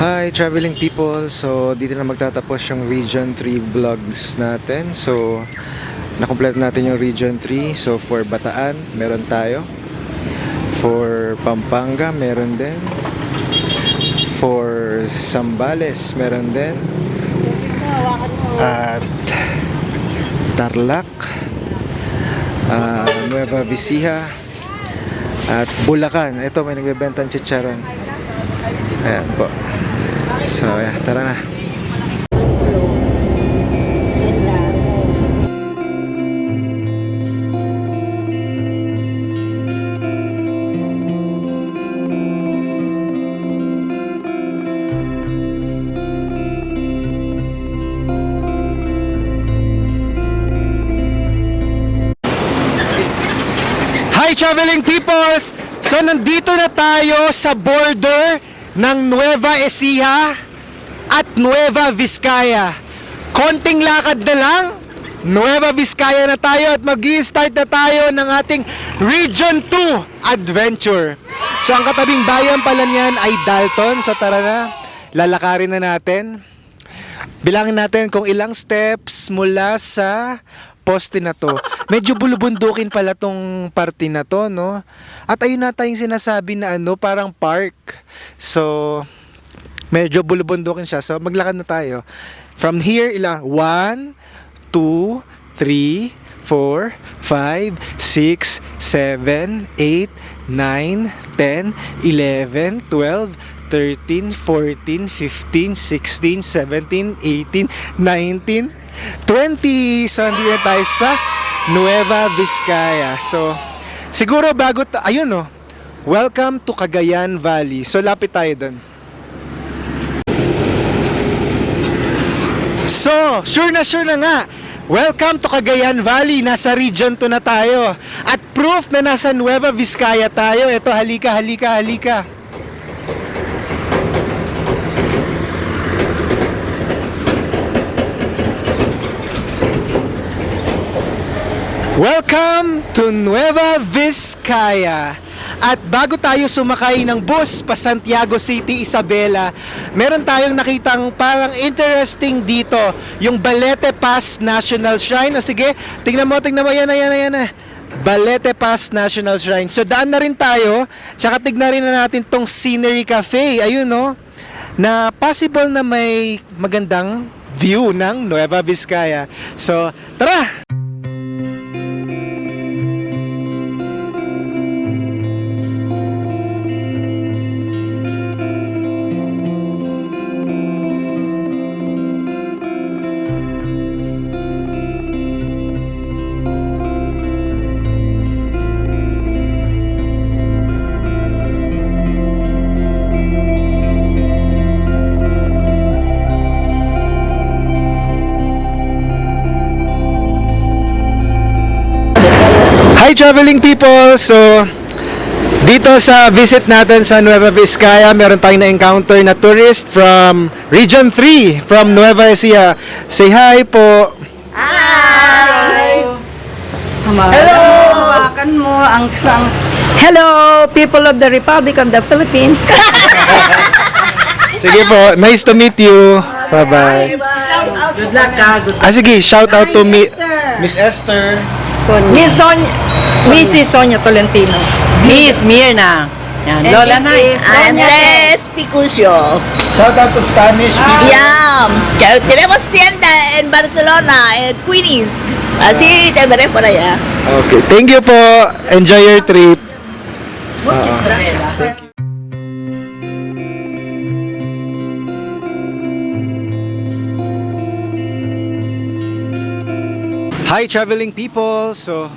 Hi traveling people! So dito na magtatapos yung Region 3 vlogs natin. So nakompleto natin yung Region 3. So for Bataan, meron tayo. For Pampanga, meron din. For Zambales, meron din. At Tarlac, Nueva Ecija, at Bulacan. Ito, may nagbebentang chicharon. Ayan po. So, yeah, tara na. Hi traveling peoples! So nandito na tayo sa border ng Nueva Ecija at Nueva Vizcaya. Konting lakad na lang, Nueva Vizcaya na tayo at mag-i-start na tayo ng ating Region 2 Adventure. So ang katabing bayan pala niyan ay Dalton. So tara na, lalakarin na natin. Bilangin natin kung ilang steps mula sa poste na to. Medyo bulubundukin pala tong parte na to, no? At ayun na tayong sinasabi na parang park. So, medyo bulubundukin siya. So, maglakad na tayo. From here, ilang? 1, 2, 3, 4, 5, 6, 7, 8, 9, 10, 11, 12, 13, 14, 15, 16, 17, 18, 19, 20. So, hindi na tayo sa Nueva Vizcaya. So, siguro bago ayun welcome to Cagayan Valley. So, lapit tayo dun. So, sure na nga. Welcome to Cagayan Valley. Nasa Region 2 na tayo. At proof na nasa Nueva Vizcaya tayo. Ito, halika. Welcome to Nueva Vizcaya. At bago tayo sumakay ng bus pa Santiago City, Isabela, meron tayong nakitang parang interesting dito, yung Balete Pass National Shrine. O sige, tingnan mo, yan na. Balete Pass National Shrine. So daan na rin tayo, tsaka tignan rin na natin tong Scenery Cafe. Ayun na possible na may magandang view ng Nueva Vizcaya. So, tara! Hi traveling people! So, dito sa visit natin sa Nueva Vizcaya, meron tayong na-encounter na tourist from Region 3, from Nueva Ecija. Say hi po! Hi! Hello! Hawakan mo ang Hello, people of the Republic of the Philippines. Sige po, nice to meet you. Bye-bye. Good luck, Sige, shout out to Miss Esther. Mrs. Sonia Tolentino. Miss Mirna. Yan. Lola Nice. I'm Tess Picucio. Shout out to Spanish people. Yeah. Tenemos tienda en Barcelona, en Queens. Así te veré por allá. Okay, thank you po. Enjoy your trip. Thank you. Hi traveling people! So,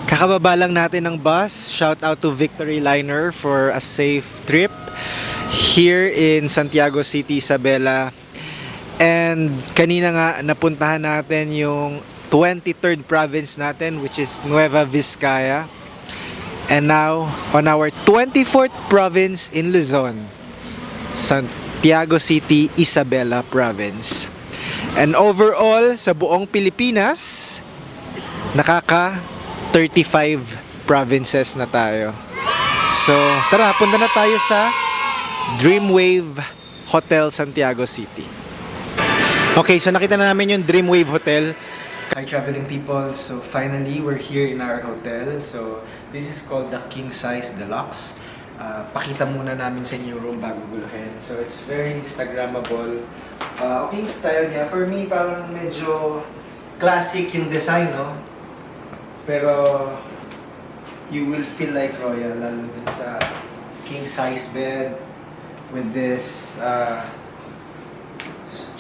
kakababa lang natin ng bus. Shout out to Victory Liner for a safe trip here in Santiago City, Isabela. And kanina nga napuntahan natin yung 23rd province natin, which is Nueva Vizcaya. And now on our 24th province in Luzon, Santiago City, Isabela province. And overall sa buong Pilipinas, nakaka 35 provinces na tayo. So, tara, punta na tayo sa Dreamwave Hotel Santiago City. Okay, so nakita na namin yung Dreamwave Hotel. Hi traveling people, so finally we're here in our hotel. So this is called the King Size Deluxe. Pakita muna namin sa inyo yung room bago guluhin. So it's very Instagrammable. Okay yung style niya. For me, parang medyo classic yung design, no? Pero you will feel like royal, lalo dun sa king size bed with this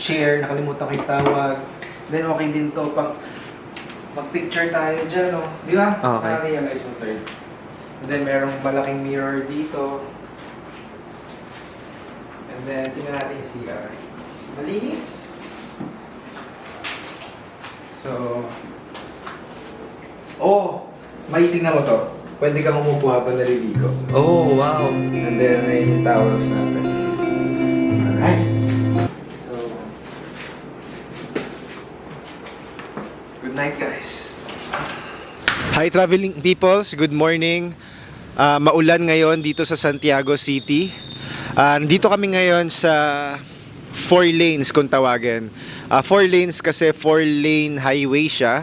chair, nakalimutan ko yung tawag. Then okay din to pang mag-picture tayo dyan, no? Di ba? Okay. Na-realize mo third. And then merong malaking mirror dito. And then tingnan natin yung CR. Malinis. So, may tingnan mo to. Pwede kang umupo habang naliligo. Oh, wow. And then, ayun yung towels natin. Alright. So, good night, guys. Hi, traveling peoples. Good morning. Maulan ngayon dito sa Santiago City. Nandito kami ngayon sa 4 lanes kung tawagin. 4 lanes kasi 4-lane highway siya.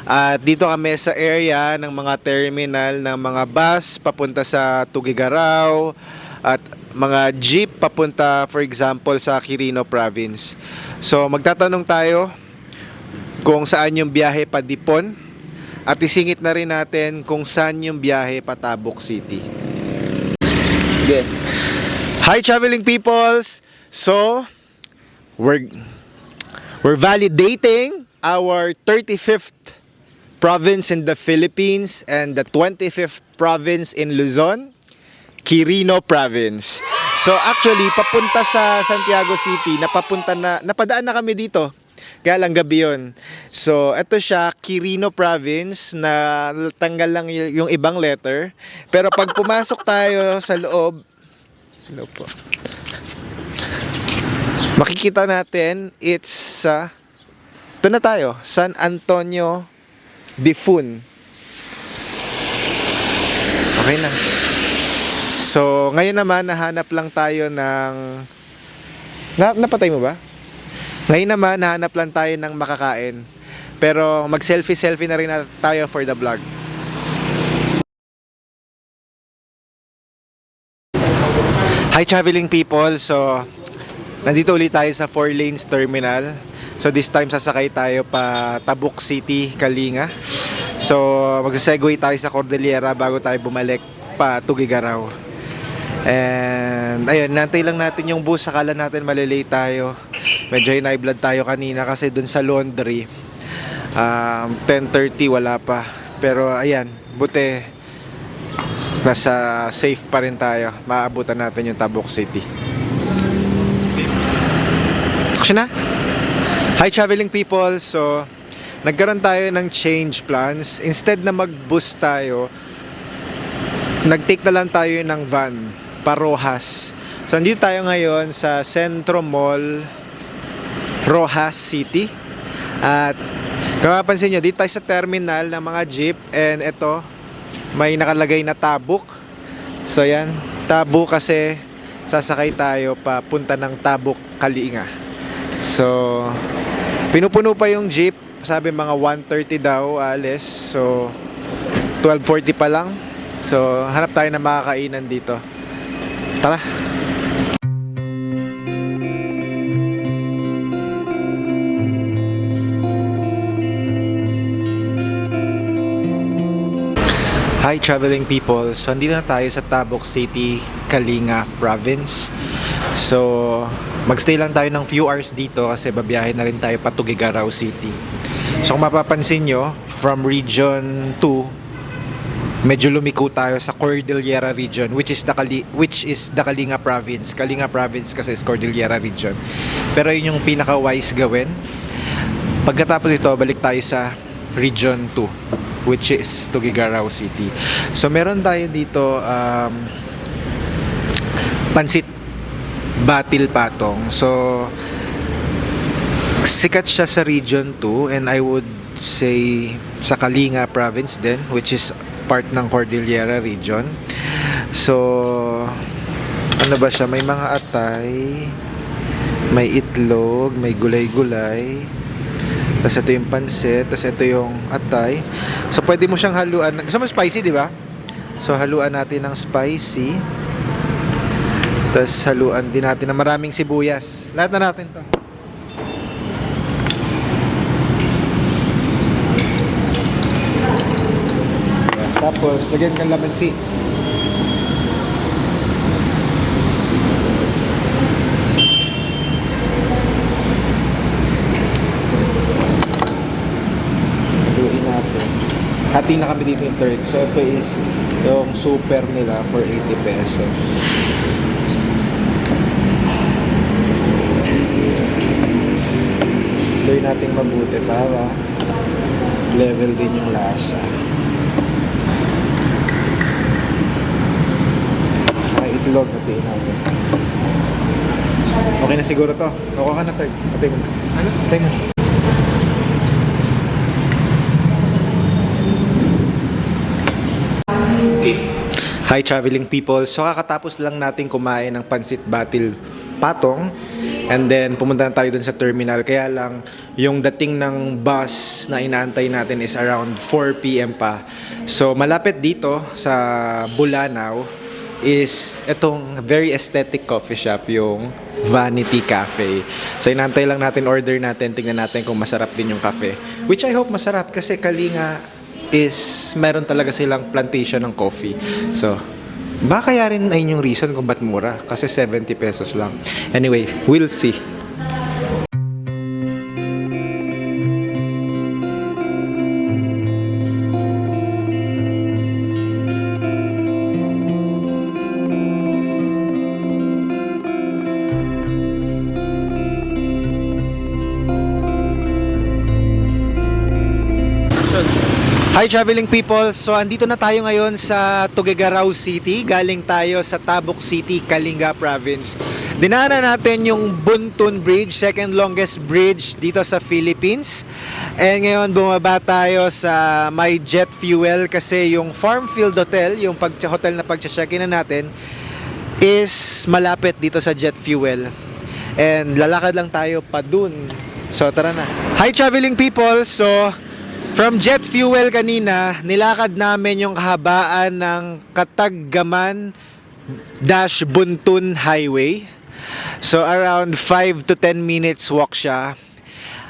At dito kami sa area ng mga terminal ng mga bus papunta sa Tugigaraw at mga jeep papunta, for example, sa Quirino Province. So magtatanong tayo kung saan yung biyahe pa Dipon at isingit na rin natin kung saan yung biyahe pa Tabuk City. Good. Hi traveling peoples! So, we're validating our 35th province in the Philippines and the 25th province in Luzon, Quirino Province. So actually, papunta sa Santiago City, napadaan na kami dito. Kaya lang gabi yun. So, ito siya, Quirino Province, na tanggal lang yung ibang letter. Pero pag pumasok tayo sa loob, hello po, makikita natin, it's ito na tayo, San Antonio de Fun. Okay na. So, ngayon naman, nahanap lang tayo ng... napatay mo ba? Ngayon naman, nahanap lang tayo ng makakain. Pero mag-selfie-selfie na rin na tayo for the vlog. Hi traveling people! So, nandito ulit tayo sa 4 lanes terminal. So this time sasakay tayo pa Tabuk City, Kalinga. So magsa-segue tayo sa Cordillera bago tayo bumalik pa Tugigaraw. And ayun, nantay lang natin yung bus, akala natin malilate tayo. Medyo high blood tayo kanina kasi dun sa laundry 10:30 wala pa. Pero ayan, buti nasa safe pa rin tayo. Maabutan natin yung Tabuk City. Kasi na? Hi traveling people, so nagkaroon tayo ng change plans. Instead na mag-bus tayo, nag-take na lang tayo ng van pa Rojas. So nandito tayo ngayon sa Centro Mall, Rojas City. At kung mapapansin nyo, dito tayo sa terminal ng mga jeep. And ito, may nakalagay na Tabuk. So yan, Tabuk kasi sasakay tayo papunta ng Tabuk, Kalinga. So pinupuno pa yung jeep, sabi mga 1:30 daw alis. So 12:40 pa lang. So hanap tayo ng makakainan dito. Tara. Hi traveling people. So andito na tayo sa Tabuk City, Kalinga Province. So magstay lang tayo ng few hours dito kasi babiyahe na rin tayo pa Tugigaraw City. So kung mapapansin nyo, from Region 2, medyo lumiko tayo sa Cordillera Region, which is the Kalinga Province. Kalinga Province kasi is Cordillera Region. Pero yun yung pinaka-wise gawin. Pagkatapos ito, balik tayo sa Region 2, which is Tugigaraw City. So meron tayo dito pansit Batil Patong. So sikat siya sa Region 2 and I would say sa Kalinga Province din, which is part ng Cordillera Region. So ano ba siya? May mga atay. May itlog, may gulay-gulay. Tapos ito yung pansit, tapos ito yung atay. So pwede mo siyang haluan. Gusto mo spicy, di ba? So haluan natin ng spicy. Tapos haluan din natin ng maraming sibuyas. Lahat na natin to. Ayan. Tapos lagyan kang lamansi. Haluin natin. Hati na kami dito yung third. So ito is yung super nila for 80 pesos. Haluin natin mabuti para level din yung lasa. Ay, itlog hatiin natin. Okay na siguro to. Kuha ka na third. Atay mo. Ano? Atay mo. Hi traveling people. So kakatapos lang natin kumain ng Pansit Batil Patong and then pumunta na tayo dun sa terminal. Kaya lang yung dating ng bus na inaantay natin is around 4 PM pa. So malapit dito sa Bulanao is itong very aesthetic coffee shop, yung Vanity Cafe. So inaantay lang natin, order natin, tingnan natin kung masarap din yung cafe. Which I hope masarap kasi Kalinga is meron talaga silang plantation ng coffee. So, baka kaya rin ay yung reason kung ba't mura. Kasi 70 pesos lang. Anyway, we'll see. Hi traveling people! So andito na tayo ngayon sa Tuguegarao City. Galing tayo sa Tabuk City, Kalinga Province. Dinaanan natin yung Buntun Bridge, second longest bridge dito sa Philippines. And ngayon bumaba tayo sa may jet fuel kasi yung Farmfield Hotel, yung hotel na pag-check-in na natin, is malapit dito sa jet fuel. And lalakad lang tayo pa dun. So tara na. Hi traveling people! So from jet fuel kanina, nilakad namin yung kahabaan ng Kataggaman-Buntun Highway. So around 5 to 10 minutes walk siya.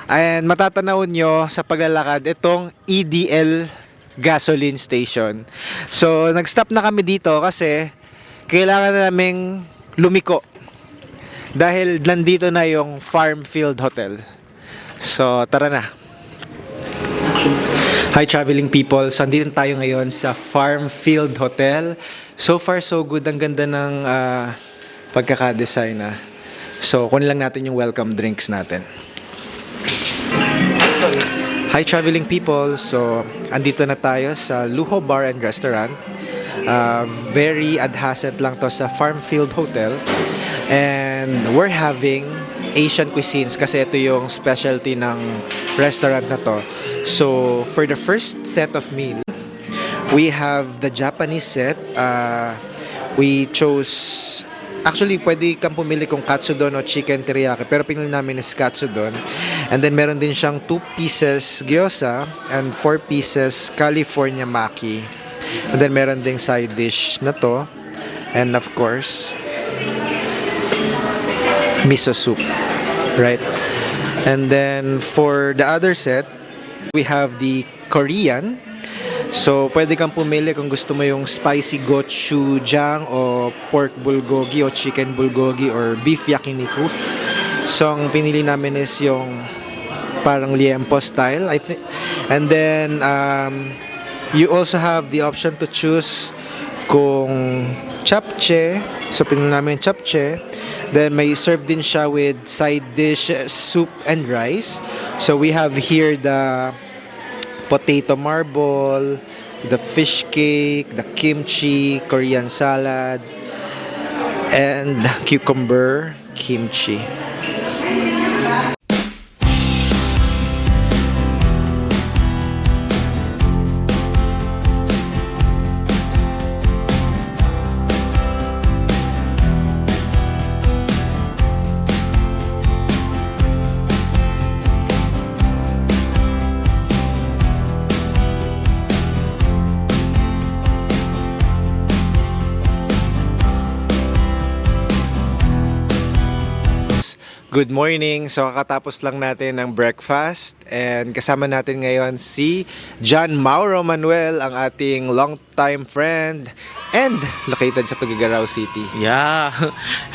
And matatanaw nyo sa paglalakad itong EDL gasoline station. So nag-stop na kami dito kasi kailangan naming lumiko. Dahil nandito na yung Farmfield Hotel. So tara na. Hi traveling people, so andito tayo ngayon sa Farmfield Hotel. So far so good, ang ganda ng pagkakadesign na. So kunin lang natin yung welcome drinks natin. Hi traveling people, so andito na tayo sa Luho Bar and Restaurant. Very adjacent lang to sa Farmfield Hotel. And we're having Asian cuisines kasi ito yung specialty ng restaurant na to. So, for the first set of meal, we have the Japanese set. We chose, actually, pwede kang pumili kung katsudon o chicken teriyaki, pero pinili namin is katsudon. And then, meron din siyang 2 pieces gyoza and 4 pieces California maki. And then, meron ding side dish na to. And of course, miso soup, right? And then, for the other set, we have the Korean. So, pwede kang pumili kung gusto mo yung spicy gochujang o pork bulgogi o chicken bulgogi or beef yakiniku. So, ang pinili namin is yung parang liempo style, I think. And then, you also have the option to choose kung japchae. So, pinili namin japchae. Then, may serve din siya with side dish, soup, and rice. So, we have here the potato marble, the fish cake, the kimchi, Korean salad, and cucumber kimchi. Good morning. So kakatapos lang natin ng breakfast and kasama natin ngayon si John Mauro Manuel, ang ating long-time friend and located sa Tuguegarao City. Yeah.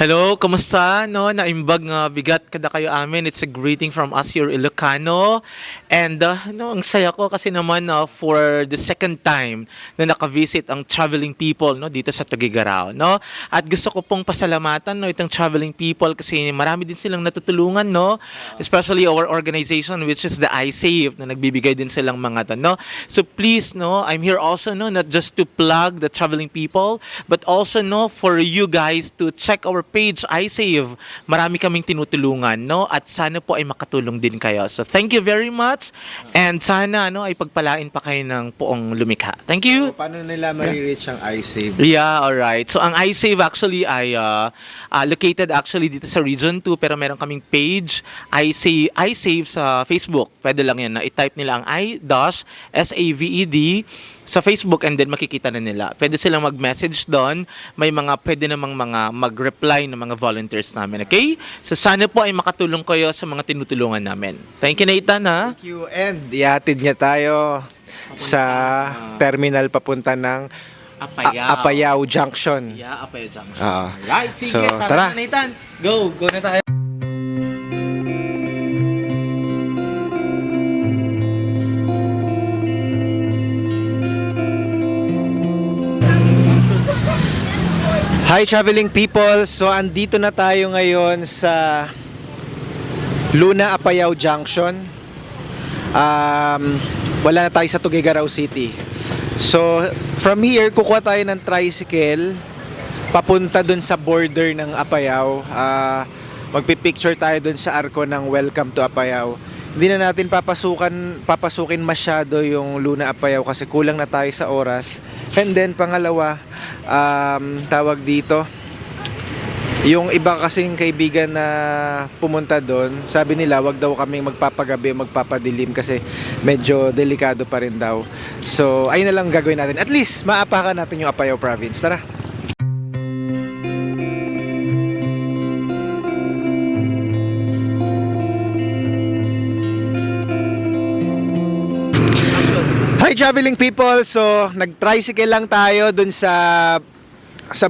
Hello, kamusta? No, naimbag nga bigat kada kayo amin. It's a greeting from us here Ilocano. And no, ang saya ko kasi naman for the second time na naka-visit ang traveling people no dito sa Tuguegarao, no? At gusto ko pong pasalamatan no itong traveling people kasi marami din silang natutulungan, no? Especially our organization which is the iSave na nagbibigay din silang mga no. So please no, I'm here also no not just to plug the traveling people but also no for you guys to check our page iSave. Marami kaming tinutulungan no at sana po ay makatulong din kayo. So thank you very much and sana no ay pagpalain pa kayo ng poong lumikha. Thank you. So, paano nila ma-reach ang iSave? Yeah, alright. So, ang iSave actually ay located actually dito sa Region 2 pero meron kaming page, iSave sa Facebook. Pwede lang yan na i-type nila ang I-SAVED sa Facebook and then makikita na nila. Pwede silang mag-message doon. May mga pwede namang mga mag-reply ng mga volunteers namin. Okay? So, sana po ay makatulong kayo sa mga tinutulungan namin. Thank you, Nathan, ha? Thank you. And ihatid niya tayo sa terminal papunta ng Apayao Junction. Yeah, Apayao Junction. Oo. Right, sige. So, tara. Na, Nathan. Go na tayo. Hi traveling people! So andito na tayo ngayon sa Luna Apayao Junction. Wala na tayo sa Tuguegarao City. So from here, kukuha tayo ng tricycle papunta dun sa border ng Apayao. Magpipicture tayo dun sa arko ng Welcome to Apayao. Hindi na natin papasukin masyado yung Luna Apayao kasi kulang na tayo sa oras. And then pangalawa, tawag dito, yung iba kasing kaibigan na pumunta doon, sabi nila wag daw kaming magpapagabi, magpapadilim kasi medyo delikado pa rin daw. So ayun na lang gagawin natin. At least maapakan natin yung Apayao Province. Tara! Hi traveling people! So, nag-tricycle lang tayo dun sa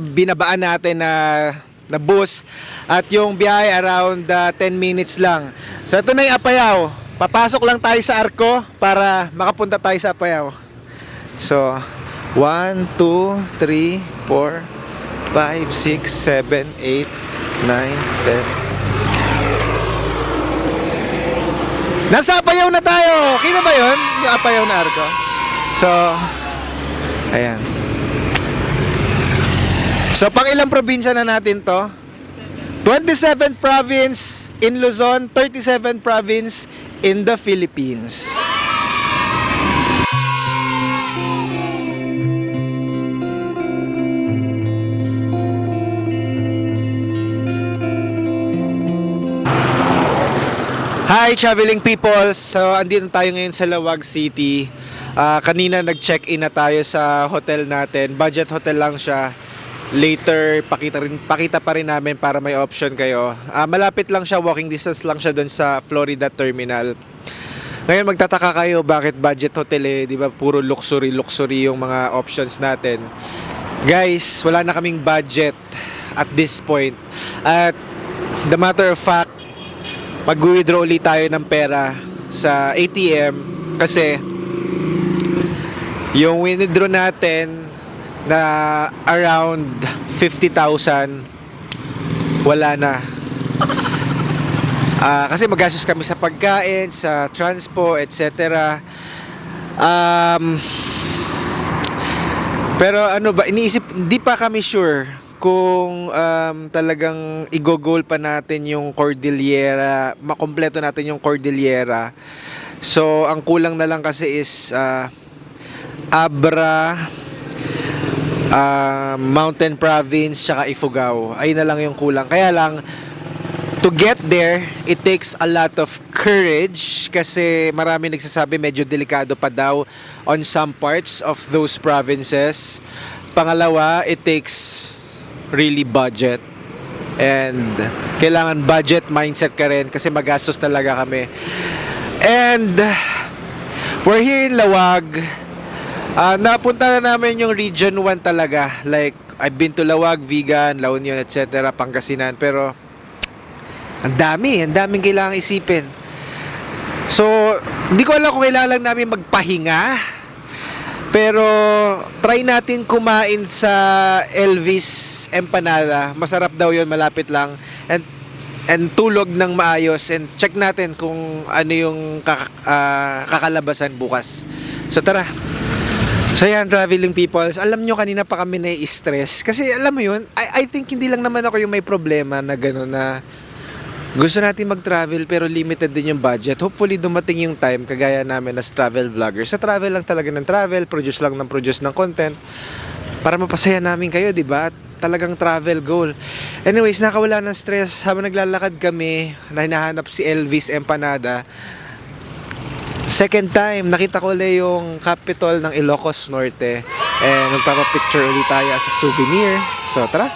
binabaan natin na bus at yung biyahe around 10 minutes lang. So, ito na yung Apayao. Papasok lang tayo sa arko para makapunta tayo sa Apayao. So, 1, 2, 3, 4, 5, 6, 7, 8, 9, 10. Nasa Apayao na tayo! Kita ba yun? Yung Apayao na arko? So, ayan. So, pang ilang probinsya na natin to? 27th province in Luzon, 37th province in the Philippines. Hi traveling people! So, andito tayo ngayon sa Lawag City. Kanina nag-check-in na tayo sa hotel natin. Budget hotel lang siya. Later, pakita pa rin namin para may option kayo. Malapit lang siya, walking distance lang siya doon sa Florida Terminal. Ngayon magtataka kayo bakit budget hotel di ba? Puro luxury yung mga options natin. Guys, wala na kaming budget at this point. At the matter of fact, mag-withdraw ulit tayo ng pera sa ATM kasi yung withdraw natin na around 50,000 wala na. Kasi magastos kami sa pagkain, sa transpo, etc. Pero ano ba, iniisip, hindi pa kami sure kung talagang i-goal pa natin yung Cordillera, makompleto natin yung Cordillera. So, ang kulang na lang kasi is Abra, Mountain Province, tsaka Ifugao. Ayun na lang yung kulang. Kaya lang, to get there, it takes a lot of courage kasi marami nagsasabi medyo delikado pa daw on some parts of those provinces. Pangalawa, it takes really budget. And kailangan budget mindset ka rin kasi magastos talaga kami. And we're here in Lawag. Napunta na namin yung Region 1 talaga. Like, I've been to Lawag, Vigan, La Union, etc. Pangasinan. Pero, ang daming kailangang isipin. So, hindi ko alam kung kailangan lang namin magpahinga. Pero, try natin kumain sa Elvis Empanada. Masarap daw yun, malapit lang. And tulog ng maayos. And check natin kung ano yung kakalabasan bukas. So, tara. So yan, traveling peoples, alam nyo kanina pa kami na-stress kasi alam mo yun, I think hindi lang naman ako yung may problema na gano'n na gusto natin mag-travel pero limited din yung budget. Hopefully dumating yung time kagaya namin as travel vloggers. Sa travel lang talaga ng travel, produce ng content para mapasaya namin kayo, di ba? At talagang travel goal. Anyways, nakawala ng stress habang naglalakad kami na hinahanap si Elvis Empanada. Second time, nakita ko ulit yung capital ng Ilocos Norte. And magpapapicture ulit tayo as a souvenir. So, tara!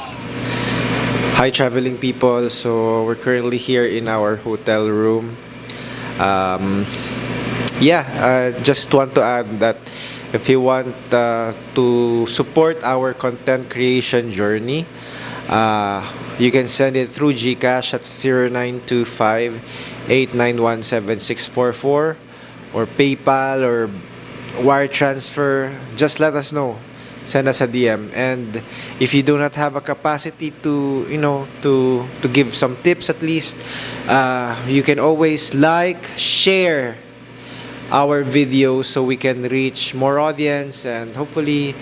Hi, traveling people. So, we're currently here in our hotel room. Just want to add that if you want to support our content creation journey, you can send it through GCash at 0925-891-7644 or PayPal or wire transfer. Just let us know. Send us a DM. And if you do not have a capacity to, to give some tips at least, you can always like, share our videos so we can reach more audience, and hopefully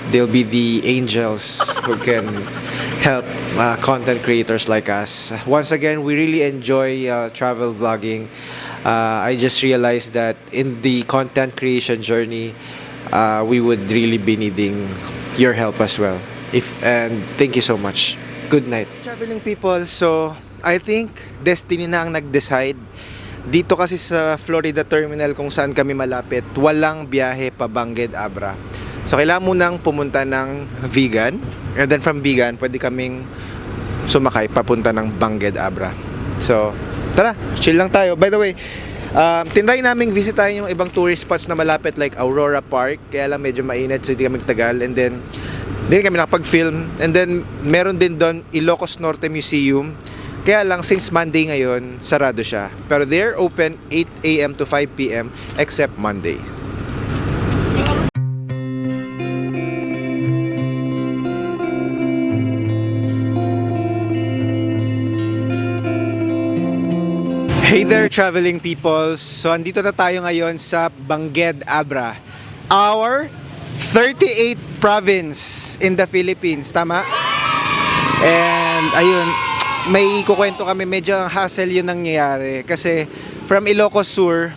they'll be the angels who can help content creators like us. Once again, we really enjoy travel vlogging. I just realized that in the content creation journey, we would really be needing your help as well. And thank you so much. Good night. Traveling people, so I think destiny na ang nag-decide. Dito kasi sa Florida Terminal kung saan kami malapit, walang biyahe pa Bangged Abra. So kailangan mo nang pumunta ng Vigan, and then from Vigan, pwede kaming sumakay papunta ng Bangged Abra. So, tara, chill lang tayo. By the way, tinry naming visitahin yung ibang tourist spots na malapit like Aurora Park, kaya lang medyo mainit so hindi kami tagal. And then, hindi kami nakapag-film. And then, meron din doon Ilocos Norte Museum. Kaya lang, since Monday ngayon, sarado siya. Pero they're open 8 a.m. to 5 p.m. except Monday. Hey there, traveling people! So, andito na tayo ngayon sa Bangged Abra, our 38th province in the Philippines, tama? And, ayun, may kukwento kami, medyo hassle yun nangyayari. Kasi, from Ilocos Sur,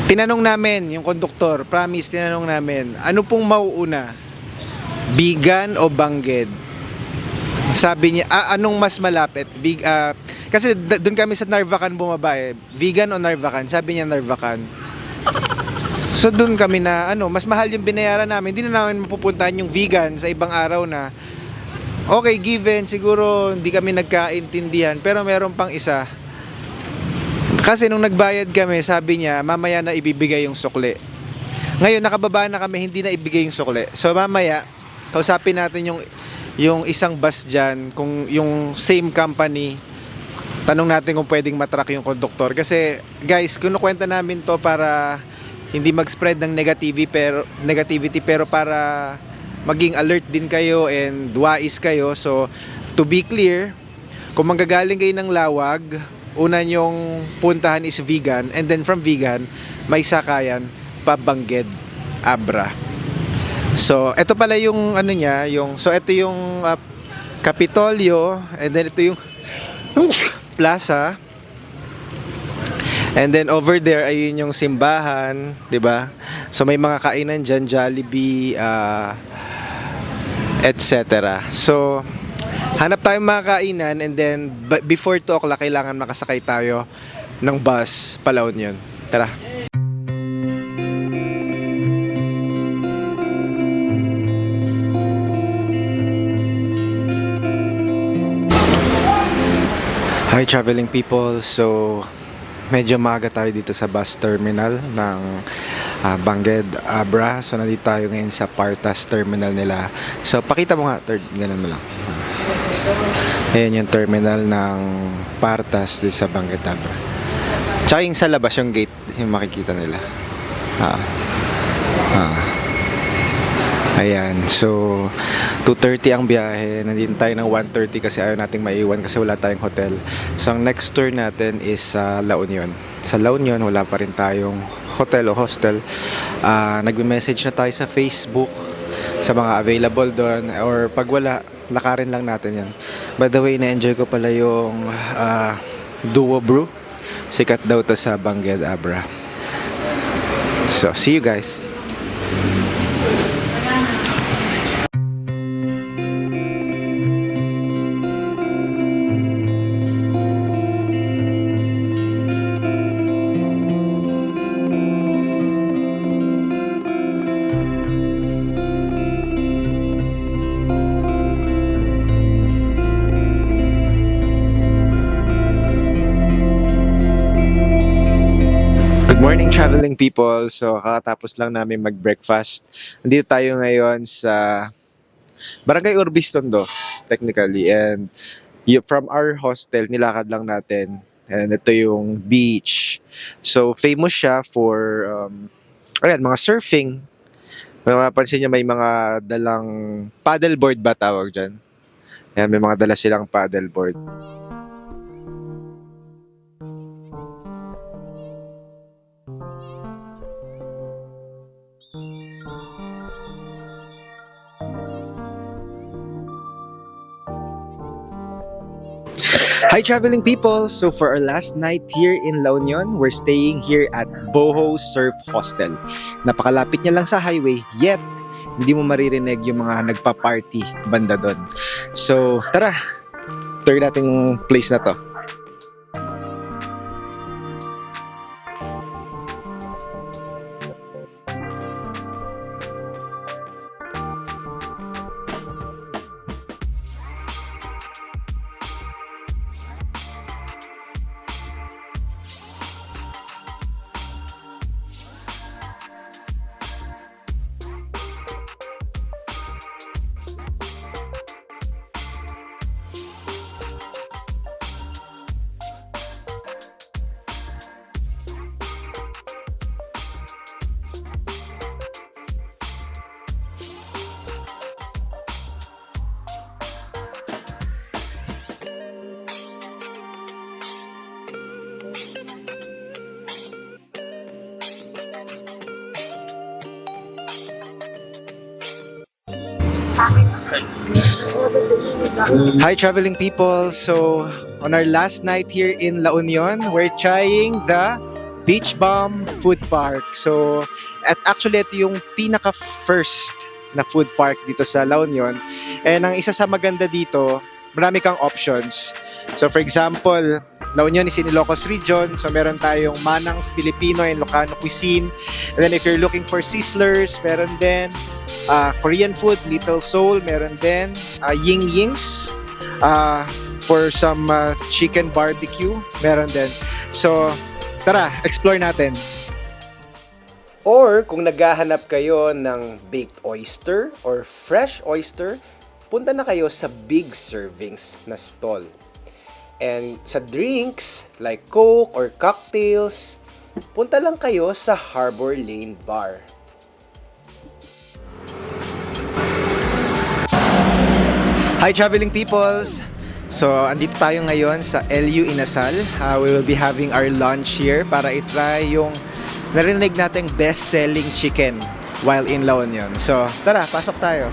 tinanong namin, yung konduktor, promise, tinanong namin, ano pong mauuna? Vigan o Bangged? Sabi niya, anong mas malapit? Kasi doon kami sa Narvacan bumaba eh. Vigan o Narvacan? Sabi niya Narvacan. So doon kami na mas mahal yung binayaran namin. Hindi na namin mapupuntahan yung Vigan sa ibang araw na okay, given, siguro hindi kami nagkaintindihan. Pero meron pang isa. Kasi nung nagbayad kami, sabi niya, mamaya na ibibigay yung sukli. Ngayon, nakababa na kami, hindi na ibigay yung sukli. So mamaya, kausapin natin yung isang bus dyan, kung yung same company, tanong natin kung pwedeng matrack yung conductor. Kasi guys, kinukwenta namin to para hindi mag-spread ng negativity pero para maging alert din kayo and wais kayo. So to be clear, kung manggagaling kayo ng Lawag, una nyong puntahan is Vigan, and then from Vigan may sakayan pa Bangged Abra. So ito pala yung so ito yung Kapitolyo, and then ito yung plaza. And then over there ayun yung simbahan, 'di ba? So may mga kainan diyan, Jollibee, etc. So hanap tayong mga kainan, and then before 2 o'clock kailangan makasakay tayo ng bus pa La Union. Tara. Hi traveling people, so medyo maaga tayo dito sa bus terminal ng Bangged, Abra. So nandito tayo ngayon sa Partas terminal nila. So pakita mo nga, third, ganun mo lang. Ayan yung terminal ng Partas dito sa Bangged, Abra. Tsaka yung sa labas, yung gate, yung makikita nila. Ayan, so 2:30 ang biyahe. Nandito tayo ng 1:30 kasi ayaw nating maiwan kasi wala tayong hotel. So ang next tour natin is sa La Union. Sa La Union, wala pa rin tayong hotel o hostel. Nagme-message na tayo sa Facebook sa mga available doon, or pag wala, lakarin lang natin yan. By the way, na-enjoy ko pala yung Duo Brew. Sikat daw to sa Bangged, Abra. So, see you guys. Good morning traveling people. So kakatapos lang namin mag-breakfast. Nandito tayo ngayon sa Barangay Urbis Tondo, technically. And from our hostel, nilakad lang natin. And ito yung beach. So famous siya for mga surfing. Kung mapapansin nyo, may mga dalang paddleboard ba tawag dyan? Ayan, may mga dala silang paddleboard. Hi traveling people! So for our last night here in La Union, we're staying here at Boho Surf Hostel. Napakalapit niya lang sa highway, yet hindi mo maririnig yung mga nagpa-party banda doon. So tara, tour natin yung place na to. Hi traveling people! So on our last night here in La Union, we're trying the Beach Bomb Food Park. So actually ito yung pinaka-first na food park dito sa La Union. And ang isa sa maganda dito, marami kang options. So for example, La Union is in Ilocos region, so meron tayong Manang's Filipino and Ilocano cuisine. And then if you're looking for Sizzlers, meron din Korean food, Little Seoul, meron din Ying Yings for some chicken barbecue, meron din. So tara, explore natin. Or kung naghahanap kayo ng baked oyster or fresh oyster, punta na kayo sa big servings na stall. And sa drinks like Coke or cocktails, punta lang kayo sa Harbor Lane Bar. Hi traveling peoples! So, andito tayo ngayon sa LU Inasal. We will be having our lunch here para itry yung narinig nating best-selling chicken while in La Union. So, tara, pasok tayo.